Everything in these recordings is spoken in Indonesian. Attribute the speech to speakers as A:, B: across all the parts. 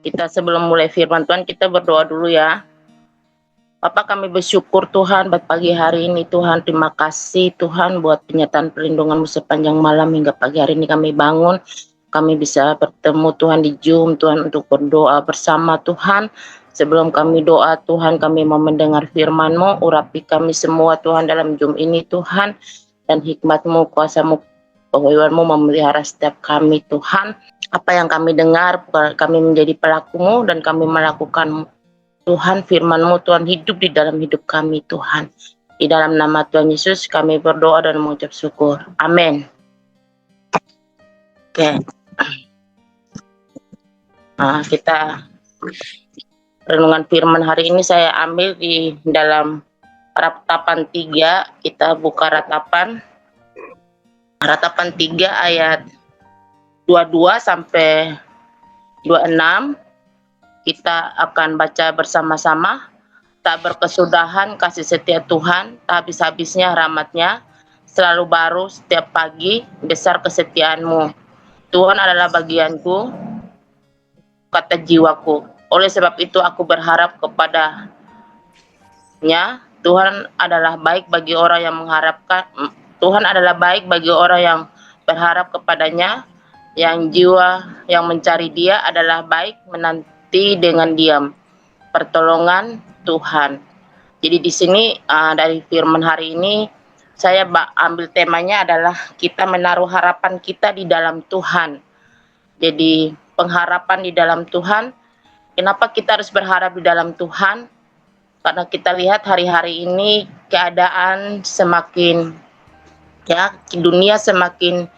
A: Kita sebelum mulai firman Tuhan, kita berdoa dulu ya. Bapak, kami bersyukur Tuhan buat pagi hari ini Tuhan. Terima kasih Tuhan buat penyertaan perlindungan-Mu sepanjang malam hingga pagi hari ini kami bangun. Kami bisa bertemu Tuhan di Zoom Tuhan untuk berdoa bersama Tuhan. Sebelum kami doa Tuhan, kami mau mendengar firman-Mu. Urapi kami semua Tuhan dalam Zoom ini Tuhan. Dan hikmat-Mu, kuasa-Mu, penghiburan-Mu memelihara setiap kami Tuhan. Apa yang kami dengar, kami menjadi pelaku-Mu dan kami melakukan Tuhan, firman-Mu Tuhan hidup di dalam hidup kami Tuhan. Di dalam nama Tuhan Yesus kami berdoa dan mengucap syukur. Amin. Oke. Kita renungan firman hari ini saya ambil di dalam Ratapan 3. Kita buka Ratapan 3 ayat 22 sampai 26. Kita akan baca bersama-sama. Tak berkesudahan kasih setia Tuhan, tak habis-habisnya rahmat-Nya, selalu baru setiap pagi, besar kesetiaan-Mu. Tuhan adalah bagianku, kata jiwaku. Oleh sebab itu aku berharap kepada-Nya. Tuhan adalah baik bagi orang yang mengharapkan. Tuhan adalah baik bagi orang yang berharap kepada-Nya. Yang jiwa yang mencari Dia adalah baik menanti dengan diam pertolongan Tuhan. Jadi di sini dari firman hari ini saya ambil temanya adalah kita menaruh harapan kita di dalam Tuhan. Jadi pengharapan di dalam Tuhan. Kenapa kita harus berharap di dalam Tuhan? Karena kita lihat hari-hari ini keadaan semakin dunia semakin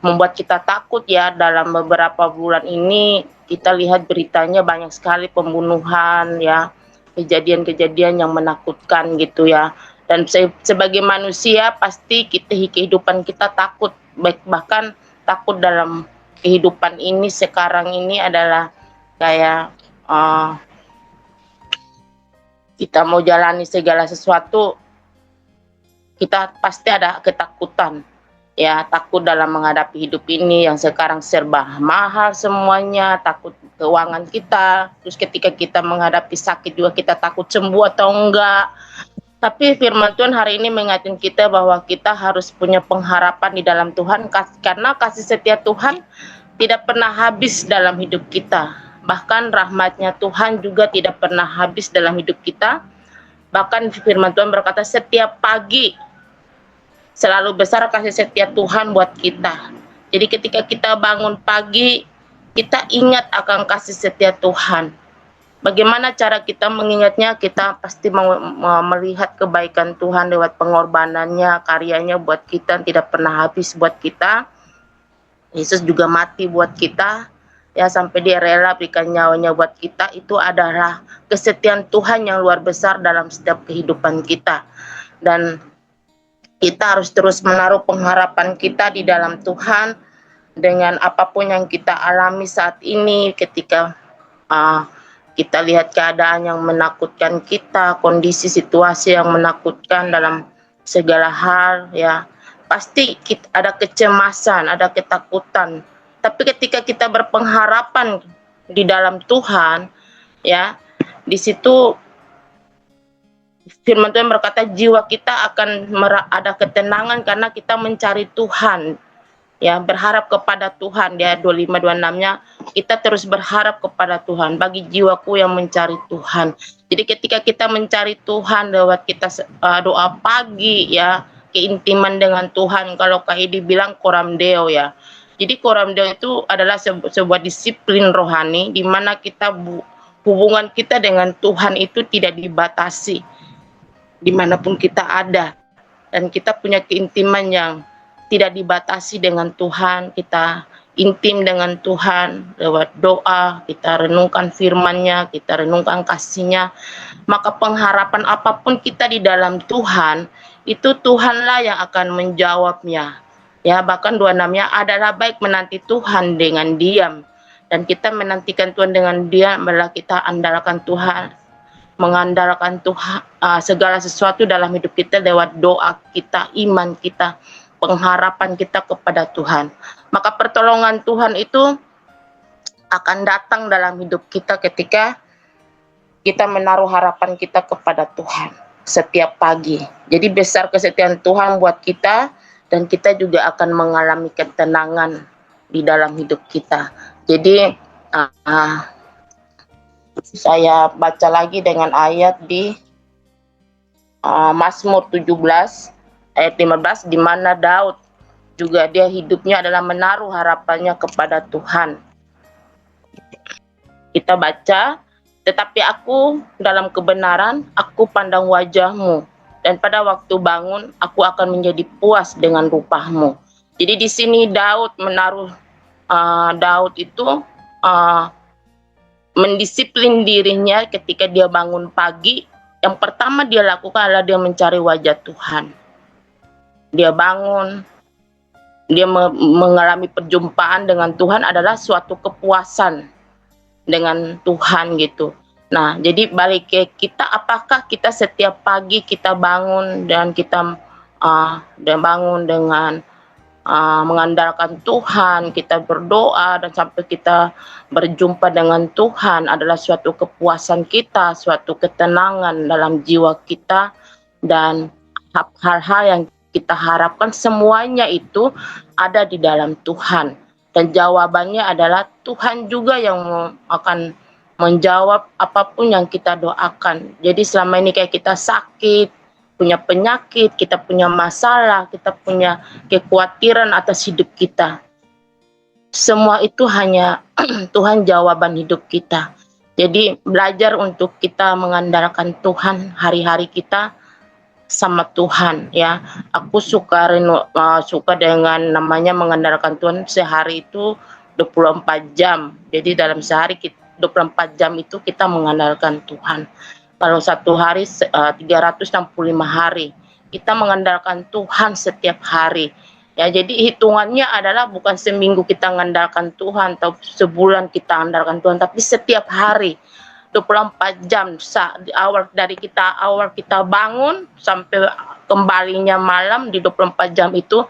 A: membuat kita takut ya. Dalam beberapa bulan ini kita lihat beritanya banyak sekali pembunuhan ya, kejadian-kejadian yang menakutkan gitu ya. Dan sebagai manusia pasti kehidupan kita takut, bahkan takut dalam kehidupan ini sekarang ini adalah kayak kita mau jalani segala sesuatu, kita pasti ada ketakutan. Ya, takut dalam menghadapi hidup ini yang sekarang serba mahal semuanya, takut keuangan kita. Terus ketika kita menghadapi sakit juga kita takut sembuh atau enggak. Tapi firman Tuhan hari ini mengingatkan kita bahwa kita harus punya pengharapan di dalam Tuhan, karena kasih setia Tuhan tidak pernah habis dalam hidup kita. Bahkan rahmat-Nya Tuhan juga tidak pernah habis dalam hidup kita. Bahkan firman Tuhan berkata setiap pagi selalu besar kasih setia Tuhan buat kita. Jadi ketika kita bangun pagi, kita ingat akan kasih setia Tuhan. Bagaimana cara kita mengingatnya? Kita pasti melihat kebaikan Tuhan lewat pengorbanannya, karyanya buat kita tidak pernah habis buat kita. Yesus juga mati buat kita, ya sampai Dia rela berikan nyawanya buat kita. Itu adalah kesetiaan Tuhan yang luar besar dalam setiap kehidupan kita. Dan kita harus terus menaruh pengharapan kita di dalam Tuhan dengan apapun yang kita alami saat ini. Ketika kita lihat keadaan yang menakutkan kita, kondisi situasi yang menakutkan dalam segala hal, ya pasti ada kecemasan, ada ketakutan. Tapi ketika kita berpengharapan di dalam Tuhan, ya di situ firman Tuhan berkata jiwa kita akan ada ketenangan karena kita mencari Tuhan, ya berharap kepada Tuhan. Ya 25-26-nya kita terus berharap kepada Tuhan bagi jiwaku yang mencari Tuhan. Jadi ketika kita mencari Tuhan lewat kita doa pagi ya, keintiman dengan Tuhan, kalau Kak Edi bilang koram deo ya. Jadi koram deo itu adalah sebuah disiplin rohani di mana kita hubungan kita dengan Tuhan itu tidak dibatasi dimanapun kita ada, dan kita punya keintiman yang tidak dibatasi dengan Tuhan. Kita intim dengan Tuhan lewat doa, kita renungkan firman-Nya, kita renungkan kasih-Nya. Maka pengharapan apapun kita di dalam Tuhan, itu Tuhanlah yang akan menjawabnya. Ya, bahkan 26-nya adalah baik menanti Tuhan dengan diam. Dan kita menantikan Tuhan dengan diam adalah kita andalkan Tuhan, mengandalkan Tuhan segala sesuatu dalam hidup kita lewat doa kita, iman kita, pengharapan kita kepada Tuhan. Maka pertolongan Tuhan itu akan datang dalam hidup kita ketika kita menaruh harapan kita kepada Tuhan setiap pagi. Jadi besar kesetiaan Tuhan buat kita, dan kita juga akan mengalami ketenangan di dalam hidup kita. Jadi saya baca lagi dengan ayat di Mazmur 17 ayat 15, di mana Daud juga dia hidupnya adalah menaruh harapannya kepada Tuhan. Kita baca, tetapi aku dalam kebenaran, aku pandang wajahmu, dan pada waktu bangun, aku akan menjadi puas dengan rupahmu. Jadi di sini Daud menaruh, Daud itu mendisiplin dirinya ketika dia bangun pagi. Yang pertama dia lakukan adalah dia mencari wajah Tuhan. Dia bangun, dia mengalami perjumpaan dengan Tuhan adalah suatu kepuasan dengan Tuhan gitu. Nah, jadi balik ke kita, apakah kita setiap pagi kita bangun dan kita bangun dengan mengandalkan Tuhan, kita berdoa dan sampai kita berjumpa dengan Tuhan adalah suatu kepuasan kita, suatu ketenangan dalam jiwa kita, dan hal-hal yang kita harapkan semuanya itu ada di dalam Tuhan. Dan jawabannya adalah Tuhan juga yang akan menjawab apapun yang kita doakan. Jadi selama ini kayak kita sakit, punya penyakit, kita punya masalah, kita punya kekhawatiran atas hidup kita. Semua itu hanya Tuhan jawaban hidup kita. Jadi belajar untuk kita mengandalkan Tuhan hari-hari kita sama Tuhan ya. Aku suka dengan namanya mengandalkan Tuhan. Sehari itu 24 jam. Jadi dalam sehari 24 jam itu kita mengandalkan Tuhan. Kalau satu hari 365 hari kita mengandalkan Tuhan setiap hari. Ya, jadi hitungannya adalah bukan seminggu kita mengandalkan Tuhan atau sebulan kita mengandalkan Tuhan, tapi setiap hari 24 jam dari awal kita bangun sampai kembalinya malam di 24 jam itu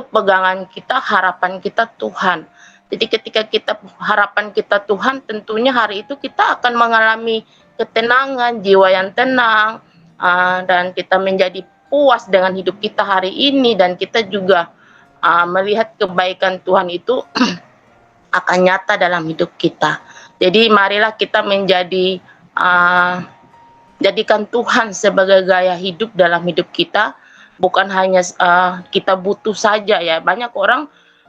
A: pegangan kita, harapan kita Tuhan. Jadi ketika kita harapan kita Tuhan, tentunya hari itu kita akan mengalami ketenangan, jiwa yang tenang, dan kita menjadi puas dengan hidup kita hari ini, dan kita juga melihat kebaikan Tuhan itu akan nyata dalam hidup kita. Jadi marilah kita jadikan Tuhan sebagai gaya hidup dalam hidup kita, bukan hanya kita butuh saja ya. Banyak orang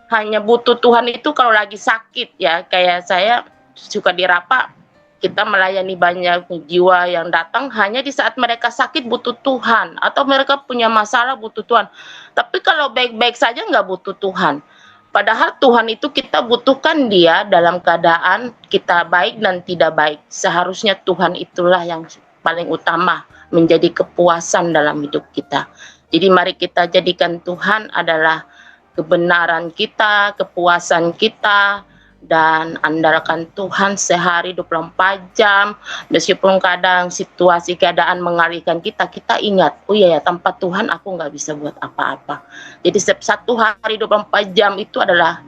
A: hanya butuh Tuhan itu kalau lagi sakit ya. Kayak saya suka di Rapa, kita melayani banyak jiwa yang datang hanya di saat mereka sakit butuh Tuhan, atau mereka punya masalah butuh Tuhan. Tapi kalau baik-baik saja nggak butuh Tuhan. Padahal Tuhan itu kita butuhkan dia dalam keadaan kita baik dan tidak baik. Seharusnya Tuhan itulah yang paling utama menjadi kepuasan dalam hidup kita. Jadi mari kita jadikan Tuhan adalah kebenaran kita, kepuasan kita, dan andalkan Tuhan sehari 24 jam. Meskipun kadang situasi keadaan mengalihkan kita ingat, oh iya ya, tanpa Tuhan aku nggak bisa buat apa-apa. Jadi satu hari 24 jam itu adalah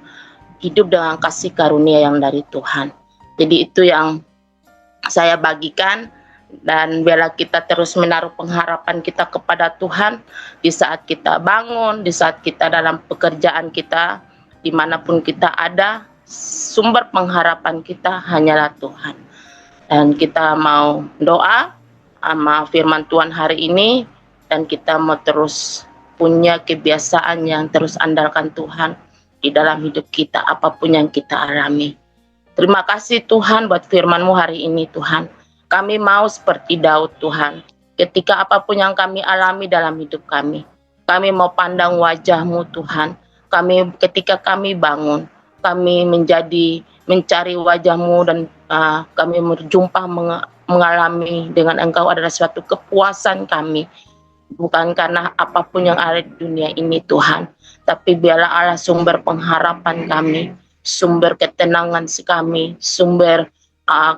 A: hidup dengan kasih karunia yang dari Tuhan. Jadi itu yang saya bagikan, dan biarlah kita terus menaruh pengharapan kita kepada Tuhan di saat kita bangun, di saat kita dalam pekerjaan kita, dimanapun kita ada. Sumber pengharapan kita hanyalah Tuhan. Dan kita mau doa sama firman Tuhan hari ini, dan kita mau terus punya kebiasaan yang terus andalkan Tuhan di dalam hidup kita, apapun yang kita alami. Terima kasih Tuhan buat firman-Mu hari ini Tuhan. Kami mau seperti Daud Tuhan. Ketika apapun yang kami alami dalam hidup kami mau pandang wajah-Mu Tuhan. Ketika kami bangun, kami mencari wajah-Mu, dan kami berjumpa mengalami dengan Engkau adalah suatu kepuasan kami. Bukan karena apapun yang ada di dunia ini Tuhan, tapi biarlah Allah sumber pengharapan kami, sumber ketenangan kami, sumber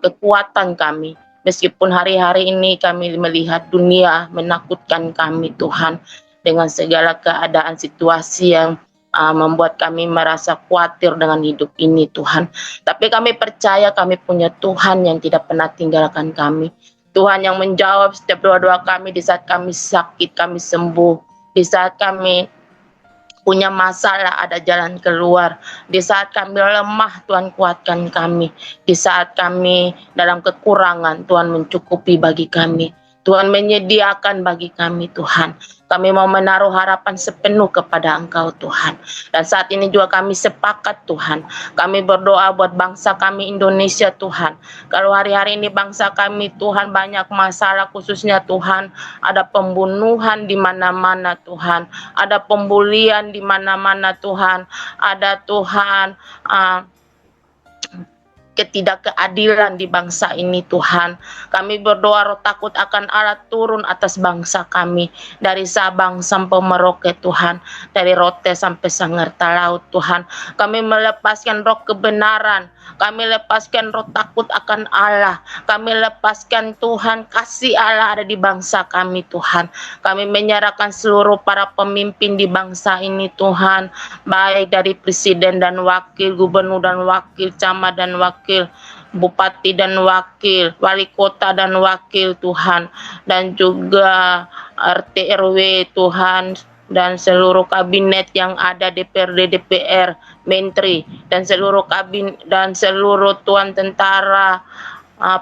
A: kekuatan kami. Meskipun hari-hari ini kami melihat dunia menakutkan kami Tuhan, dengan segala keadaan situasi yang membuat kami merasa khawatir dengan hidup ini Tuhan. Tapi kami percaya kami punya Tuhan yang tidak pernah tinggalkan kami. Tuhan yang menjawab setiap doa-doa kami di saat kami sakit, kami sembuh. Di saat kami punya masalah, ada jalan keluar. Di saat kami lemah, Tuhan kuatkan kami. Di saat kami dalam kekurangan, Tuhan mencukupi bagi kami. Tuhan menyediakan bagi kami Tuhan. Kami mau menaruh harapan sepenuh kepada Engkau Tuhan. Dan saat ini juga kami sepakat Tuhan. Kami berdoa buat bangsa kami Indonesia Tuhan. Kalau hari-hari ini bangsa kami Tuhan banyak masalah, khususnya Tuhan ada pembunuhan di mana-mana Tuhan. Ada pembulian di mana-mana Tuhan. Ada Tuhan ketidakkeadilan di bangsa ini Tuhan. Kami berdoa roh takut akan Allah turun atas bangsa kami. Dari Sabang sampai Merauke Tuhan. Dari Rote sampai Sangerta Laut Tuhan. Kami melepaskan roh kebenaran. Kami lepaskan roh takut akan Allah. Kami lepaskan Tuhan kasih Allah ada di bangsa kami Tuhan. Kami menyerahkan seluruh para pemimpin di bangsa ini Tuhan. Baik dari presiden dan wakil, gubernur dan wakil, camat dan wakil, bupati dan wakil, wali kota dan wakil Tuhan, dan juga RT RW Tuhan, dan seluruh kabinet yang ada DPRD DPR, menteri, dan seluruh kabinet dan seluruh Tuhan tentara,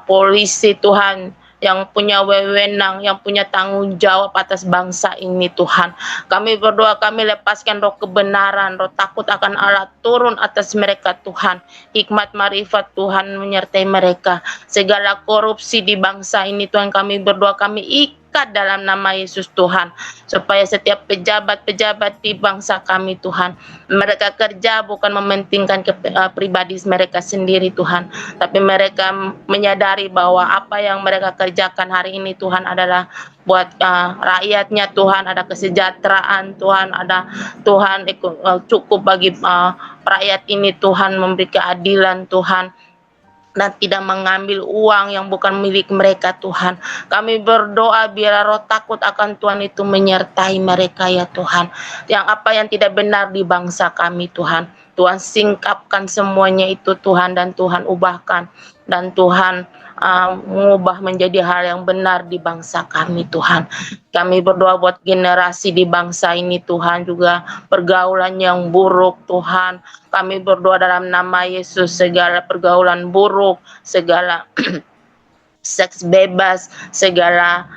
A: polisi Tuhan, yang punya wewenang, yang punya tanggung jawab atas bangsa ini Tuhan. Kami berdoa, kami lepaskan roh kebenaran, roh takut akan Allah turun atas mereka Tuhan. Hikmat marifat Tuhan menyertai mereka. Segala korupsi di bangsa ini Tuhan kami berdoa, kami ikat dalam nama Yesus Tuhan. Supaya setiap pejabat-pejabat di bangsa kami Tuhan, mereka kerja bukan mementingkan pribadi mereka sendiri Tuhan, tapi mereka menyadari bahwa apa yang mereka kerjakan hari ini Tuhan adalah buat rakyatnya Tuhan, ada kesejahteraan Tuhan, ada Tuhan cukup bagi rakyat ini Tuhan, memberi keadilan Tuhan, dan tidak mengambil uang yang bukan milik mereka Tuhan. Kami berdoa biar roh takut akan Tuhan itu menyertai mereka ya Tuhan. Yang apa yang tidak benar di bangsa kami Tuhan, Tuhan singkapkan semuanya itu Tuhan, dan Tuhan ubahkan, dan Tuhan mengubah menjadi hal yang benar di bangsa kami Tuhan. Kami berdoa buat generasi di bangsa ini Tuhan, juga pergaulan yang buruk Tuhan. Kami berdoa dalam nama Yesus, segala pergaulan buruk, segala seks bebas, segala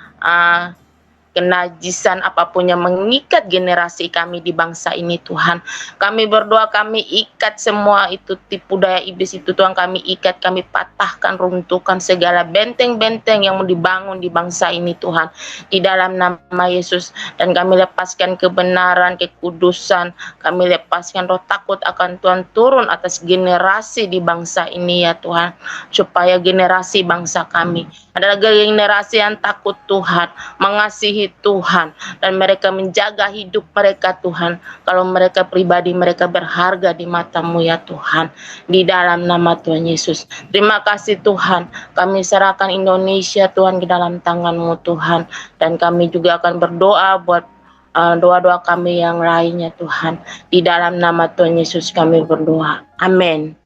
A: kenajisan apapun yang mengikat generasi kami di bangsa ini Tuhan. Kami berdoa, kami ikat semua itu tipu daya iblis itu Tuhan, kami ikat, kami patahkan, runtuhkan segala benteng-benteng yang mau dibangun di bangsa ini Tuhan, di dalam nama Yesus. Dan kami lepaskan kebenaran, kekudusan, kami lepaskan roh takut akan Tuhan turun atas generasi di bangsa ini ya Tuhan, supaya generasi bangsa kami adalah generasi yang takut Tuhan, mengasihi Tuhan, dan mereka menjaga hidup mereka Tuhan. Kalau mereka pribadi, mereka berharga di mata-Mu ya Tuhan, di dalam nama Tuhan Yesus. Terima kasih Tuhan, kami serahkan Indonesia Tuhan ke dalam tangan-Mu Tuhan, dan kami juga akan berdoa buat doa-doa kami yang lainnya Tuhan. Di dalam nama Tuhan Yesus kami berdoa, amin.